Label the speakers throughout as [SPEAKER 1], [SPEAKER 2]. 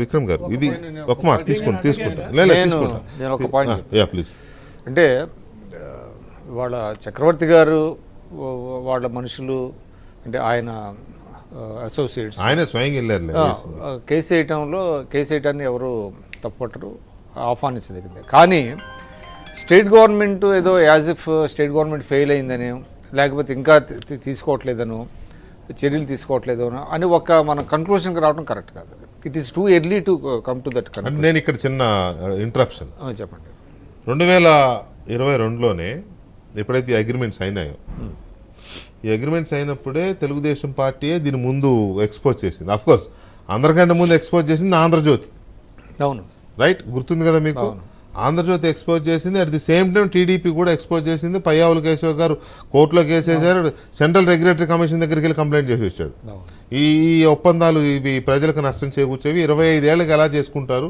[SPEAKER 1] విక్రమ్ గారు ఇది ఒక మాట తీసుకుంటా ప్లీజ్.
[SPEAKER 2] అంటే వాళ్ళ చక్రవర్తి గారు వాళ్ళ మనుషులు అంటే ఆయన అసోసియేట్స్
[SPEAKER 1] ఆయన స్వయంగా వెళ్ళారు
[SPEAKER 2] కేసు వేయటాన్ని ఎవరు తప్పట్టరు, ఆహ్వానించదగింది. కానీ స్టేట్ గవర్నమెంట్ ఏదో as if state government fail అయిందని, లేకపోతే ఇంకా తీసుకోవట్లేదనో, చర్యలు తీసుకోవట్లేదు అని మన కన్క్లూషన్కి రావడం కరెక్ట్ కాదు. It is too early to come to that.
[SPEAKER 1] నేను ఇక్కడ చిన్న ఇంటరప్షన్
[SPEAKER 2] చెప్పండి.
[SPEAKER 1] 2022లోనే ఎప్పుడైతే ఈ అగ్రిమెంట్స్ అయినాయో, ఈ అగ్రిమెంట్స్ అయినప్పుడే తెలుగుదేశం పార్టీయే దీని ముందు ఎక్స్పోజ్ చేసింది. అఫ్కోర్స్ అందరికంటే ముందు ఎక్స్పోజ్ చేసింది ఆంధ్రజ్యోతి.
[SPEAKER 2] అవును,
[SPEAKER 1] రైట్, గుర్తుంది కదా మీకు. ఆంధ్రజ్యోతి ఎక్స్పోజ్ చేసింది, at the same time TDP కూడా ఎక్స్పోజ్ చేసింది. పయ్యావుల కేశవ్ గారు కోర్టులో కేసు వేశారు, సెంట్రల్ రెగ్యులేటరీ కమిషన్ దగ్గరికి వెళ్ళి కంప్లైంట్ చేసి వచ్చాడు. ఈ ఒప్పందాలు ఇవి ప్రజలకు నష్టం చేకూర్చేవి, 25 ఏళ్ళకి ఎలా చేసుకుంటారు,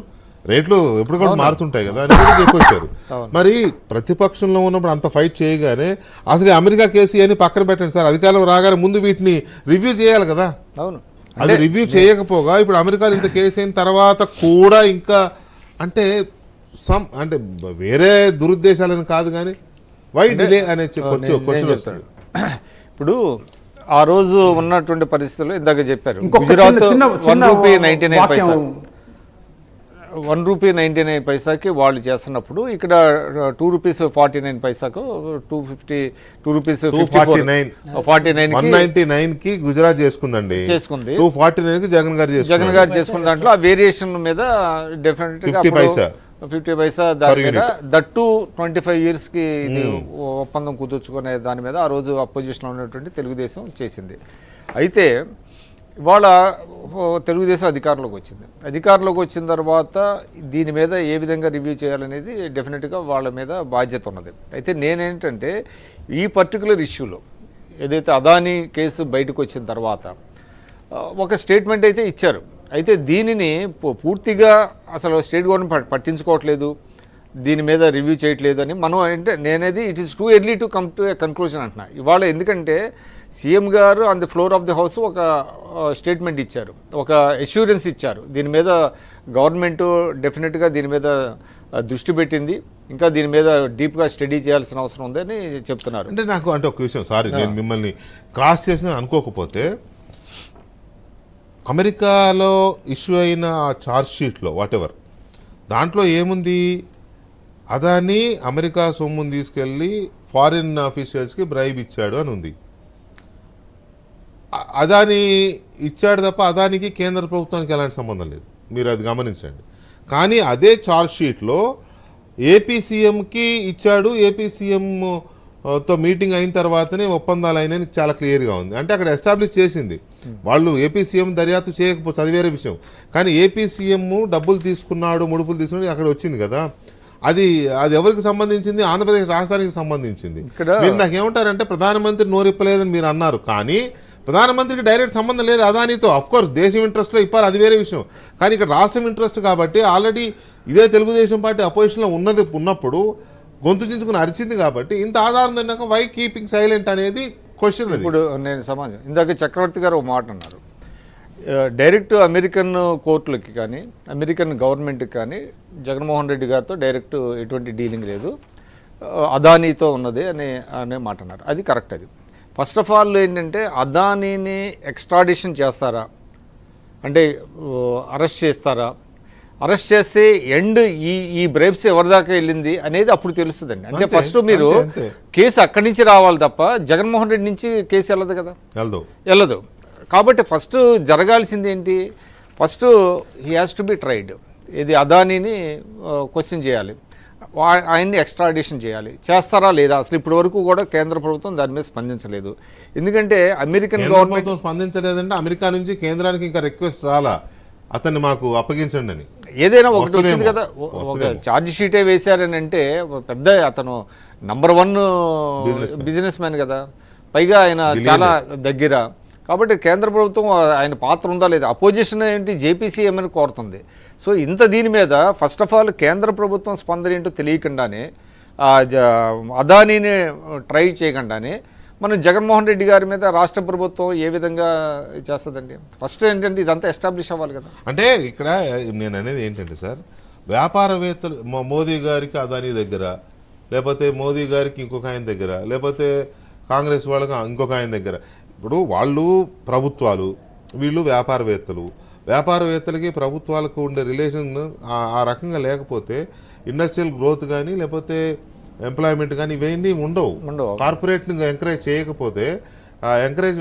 [SPEAKER 1] రేట్లు ఎప్పుడు కూడా మారుతుంటాయి కదా అని కూడా చెప్పొచ్చారు. మరి ప్రతిపక్షంలో ఉన్నప్పుడు అంత ఫైట్ చేయగానే అసలు అమెరికా కేసు అని పక్కన పెట్టండి సార్, అధికారులు రాగానే ముందు వీటిని రివ్యూ చేయాలి కదా.
[SPEAKER 2] అవును,
[SPEAKER 1] అది రివ్యూ చేయకపోగా ఇప్పుడు అమెరికాలో ఇంత కేసు అయిన తర్వాత కూడా ఇంకా అంటే అంటే వేరే దురుద్దేశాలని కాదు కానీ వై డిలే అనే క్వశ్చన్ వస్తుంది.
[SPEAKER 2] ఇప్పుడు ఆ రోజు ఉన్నటువంటి పరిస్థితుల్లో ఇందాక చెప్పారు, గుజరాత్ ₹1.99 వాళ్ళు చేస్తున్నప్పుడు ఇక్కడ ₹2.49
[SPEAKER 1] ₹2.49 గుజరాత్ చేసుకుందండి, చేసుకుంది. 249 జగన్ గారు
[SPEAKER 2] చేసుకున్న దాంట్లో ఆ వేరియేషన్ మీద డెఫినెట్ గా 50 పైసా దాని మీద, దట్టు 25 yearsకి ఇది ఒప్పందం కుదుర్చుకునే దాని మీద ఆ రోజు అపోజిషన్లో ఉన్నటువంటి తెలుగుదేశం చేసింది. అయితే ఇవాళ తెలుగుదేశం అధికారంలోకి వచ్చిన తర్వాత దీని మీద ఏ విధంగా రివ్యూ చేయాలనేది డెఫినెట్గా వాళ్ళ మీద బాధ్యత ఉన్నది. అయితే నేనేంటంటే ఈ పర్టికులర్ ఇష్యూలో ఏదైతే అదానీ కేసు బయటకు వచ్చిన తర్వాత ఒక స్టేట్మెంట్ అయితే ఇచ్చారు. అయితే దీనిని పూర్తిగా అసలు స్టేట్ గవర్నమెంట్ పట్టించుకోవట్లేదు, దీని మీద రివ్యూ చేయట్లేదు అని మనం అంటే నేనేది it is too early to come to A conclusion అంటున్నా ఇవాళ. ఎందుకంటే సీఎం గారు on the floor of the house ఒక స్టేట్మెంట్ ఇచ్చారు, ఒక అష్యూరెన్స్ ఇచ్చారు. దీని మీద గవర్నమెంట్ డెఫినెట్గా దీని మీద దృష్టి పెట్టింది, ఇంకా దీని మీద డీప్గా స్టడీ చేయాల్సిన అవసరం ఉందని చెప్తున్నారు.
[SPEAKER 1] అంటే నాకు అంటే ఒక విషయం, సారీ నేను మిమ్మల్ని క్రాస్ చేసిన అనుకోకపోతే, అమెరికాలో ఇష్యూ అయిన ఛార్జ్ షీట్లో వాటెవర్ దాంట్లో ఏముంది, అదాని అమెరికా సొమ్ముని తీసుకెళ్ళి ఫారిన్ ఆఫీషియల్స్కి బ్రైబ్ ఇచ్చాడు అని ఉంది. అదాని ఇచ్చాడు తప్ప అదానికి కేంద్ర ప్రభుత్వానికి ఎలాంటి సంబంధం లేదు, మీరు అది గమనించండి. కానీ అదే ఛార్జ్ షీట్లో ఏపీ సీఎంకి ఇచ్చాడు, ఏపీ సీఎంతో మీటింగ్ అయిన తర్వాతనే ఒప్పందాలు అయినాయని చాలా క్లియర్గా ఉంది. అంటే అక్కడ ఎస్టాబ్లిష్ చేసింది వాళ్ళు. ఏపీ సీఎం దర్యాప్తు చేయకపోతే అది వేరే విషయం, కానీ ఏపీ సీఎం డబ్బులు తీసుకున్నాడు, ముడుపులు తీసుకున్నాడు అక్కడ వచ్చింది కదా. అది ఎవరికి సంబంధించింది, ఆంధ్రప్రదేశ్ రాష్ట్రానికి సంబంధించింది. మీరు నాకు ఏమంటారంటే ప్రధానమంత్రి నోరిప్పలేదని మీరు అన్నారు, కానీ ప్రధానమంత్రికి డైరెక్ట్ సంబంధం లేదు అదానితో. అఫ్కోర్స్ దేశం ఇంట్రెస్ట్లో ఇప్పాలి, అది వేరే విషయం. కానీ ఇక్కడ రాష్ట్రం ఇంట్రెస్ట్ కాబట్టి ఆల్రెడీ ఇదే తెలుగుదేశం పార్టీ అపోజిషన్లో ఉన్నప్పుడు గొంతు చించుకుని అరిచింది కాబట్టి ఇంత ఆధారం తిన్నాక వై కీపింగ్ సైలెంట్ అనేది క్వశ్చన్.
[SPEAKER 2] ఇప్పుడు నేను సమాజం ఇందాక చక్రవర్తి గారు ఒక మాట అన్నారు, డైరెక్ట్ అమెరికన్ కోర్టులకి కానీ అమెరికన్ గవర్నమెంట్కి కానీ జగన్మోహన్ రెడ్డి గారితో డైరెక్ట్ ఎటువంటి డీలింగ్ లేదు, అదానీతో ఉన్నది అనే మాట అన్నారు. అది కరెక్ట్. అది ఫస్ట్ ఆఫ్ ఆల్ ఏంటంటే అదానీని ఎక్స్ట్రాడిషన్ చేస్తారా అంటే అరెస్ట్ చేస్తారా, అరెస్ట్ చేస్తే ఎండ్ ఈ బ్రైబ్స్ ఎవరి దాకా వెళ్ళింది అనేది అప్పుడు తెలుస్తుందండి. అంటే ఫస్ట్ మీరు కేసు అక్కడి నుంచి రావాలి తప్ప జగన్మోహన్ రెడ్డి నుంచి కేసు వెళ్ళదు కదా, వెళ్ళదు. కాబట్టి ఫస్ట్ జరగాల్సింది ఏంటి, first he has to be tried. ఇది అదానీని క్వశ్చన్ చేయాలి, ఆయన్ని ఎక్స్ట్రాడిషన్ చేయాలి. చేస్తారా లేదా అసలు ఇప్పటి వరకు కూడా కేంద్ర ప్రభుత్వం దాని మీద స్పందించలేదు. ఎందుకంటే అమెరికన్ గవర్నమెంట్
[SPEAKER 1] స్పందించలేదంటే అమెరికా నుంచి కేంద్రానికి ఇంకా రిక్వెస్ట్ రాలా అతన్ని మాకు అప్పగించండి అని.
[SPEAKER 2] ఏదైనా ఒకటి వచ్చింది కదా, ఒక ఛార్జ్ షీటే వేశారని అంటే పెద్ద అతను #1 బిజినెస్ మ్యాన్ కదా, పైగా ఆయన చాలా దగ్గర. కాబట్టి కేంద్ర ప్రభుత్వం ఆయన పాత్ర ఉందా లేదా, అపోజిషన్ ఏంటి జేపీసీఎం అని కోరుతుంది. సో ఇంత దీని మీద ఫస్ట్ ఆఫ్ ఆల్ కేంద్ర ప్రభుత్వం స్పందన ఏంటో తెలియకుండానే అదానీని ట్రై చేయకుండానే మనం జగన్మోహన్ రెడ్డి గారి మీద రాష్ట్ర ప్రభుత్వం ఏ విధంగా చేస్తుందండి? ఫస్ట్ ఏంటంటే ఇదంతా ఎస్టాబ్లిష్ అవ్వాలి కదా.
[SPEAKER 1] అంటే ఇక్కడ నేను అనేది ఏంటంటే సార్, వ్యాపారవేత్తలు మోదీ గారికి అదానీ దగ్గర, లేకపోతే మోదీ గారికి ఇంకొక ఆయన దగ్గర, లేకపోతే కాంగ్రెస్ వాళ్ళకి ఇంకొక ఆయన దగ్గర, ఇప్పుడు వాళ్ళు ప్రభుత్వాలు, వీళ్ళు వ్యాపారవేత్తలకి ప్రభుత్వాలకు ఉండే రిలేషన్ ఆ రకంగా లేకపోతే ఇండస్ట్రియల్ గ్రోత్ కానీ లేకపోతే ఎంప్లాయ్మెంట్ కానీ ఇవన్నీ ఉండవు. కార్పొరేట్ని ఎంకరేజ్ చేయకపోతే ఎంకరేజ్